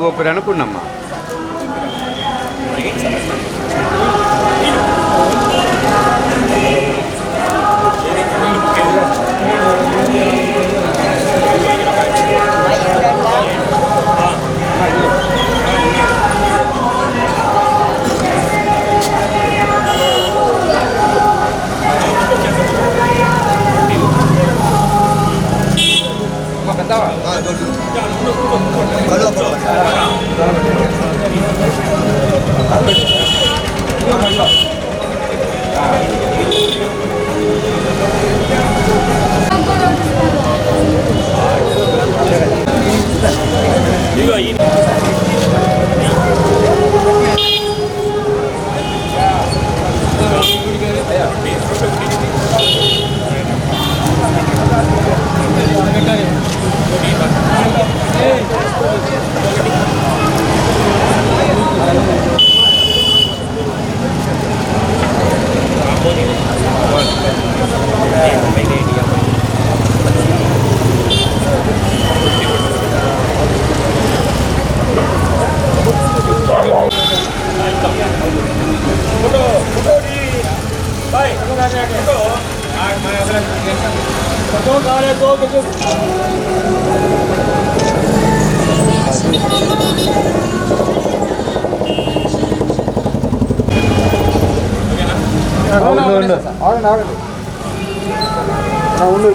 పోపురు అనుకున్నామ్మా.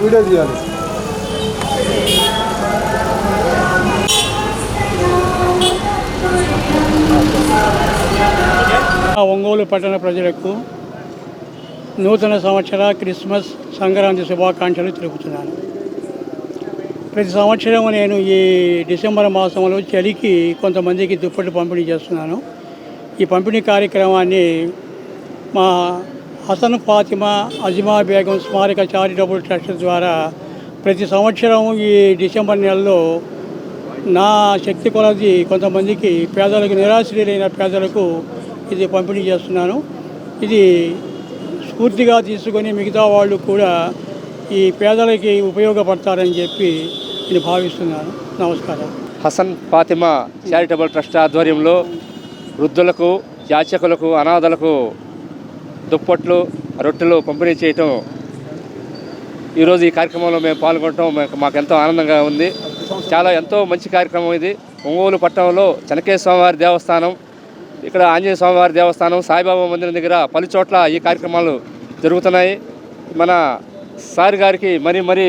Video తీయాలి. ఒంగోలు పట్టణ ప్రజలకు నూతన సంవత్సర క్రిస్మస్ సంక్రాంతి శుభాకాంక్షలు తెలుపుతున్నాను. ప్రతి సంవత్సరం నేను ఈ డిసెంబర్ మాసంలో చలికి కొంతమందికి దుప్పట్లు పంపిణీ చేస్తున్నాను. ఈ పంపిణీ కార్యక్రమాన్ని మా హసన్ ఫాతిమా అజ్మా బేగం స్మారక చారిటబుల్ ట్రస్ట్ ద్వారా ప్రతి సంవత్సరం ఈ డిసెంబర్ నెలలో నా శక్తి కొలది కొంతమందికి పేదలకు, నిరాశ్రయులైన పేదలకు ఇది పంపిణీ చేస్తున్నాను. ఇది స్ఫూర్తిగా తీసుకొని మిగతా వాళ్ళు కూడా ఈ పేదలకి ఉపయోగపడతారని చెప్పి నేను భావిస్తున్నాను. నమస్కారం. హసన్ ఫాతిమా చారిటబుల్ ట్రస్ట్ ఆధ్వర్యంలో వృద్ధులకు, యాచకులకు, అనాథలకు దుప్పట్లు, రొట్టెలు పంపిణీ చేయటం, ఈరోజు ఈ కార్యక్రమంలో మేము పాల్గొనడం మాకు ఎంతో ఆనందంగా ఉంది. ఎంతో మంచి కార్యక్రమం ఇది. ఒంగోలు పట్టణంలో చెనకేశ్వర స్వామివారి దేవస్థానం, ఇక్కడ ఆంజనేయ స్వామివారి దేవస్థానం, సాయిబాబా మందిరం దగ్గర పలు చోట్ల ఈ కార్యక్రమాలు జరుగుతున్నాయి. మన సార్ గారికి మరీ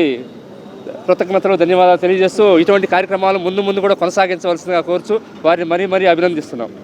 కృతజ్ఞతలు, ధన్యవాదాలు తెలియజేస్తూ ఇటువంటి కార్యక్రమాలు ముందు కూడా కొనసాగించవలసిందిగా కోరుచు వారిని మరీ అభినందిస్తున్నాం.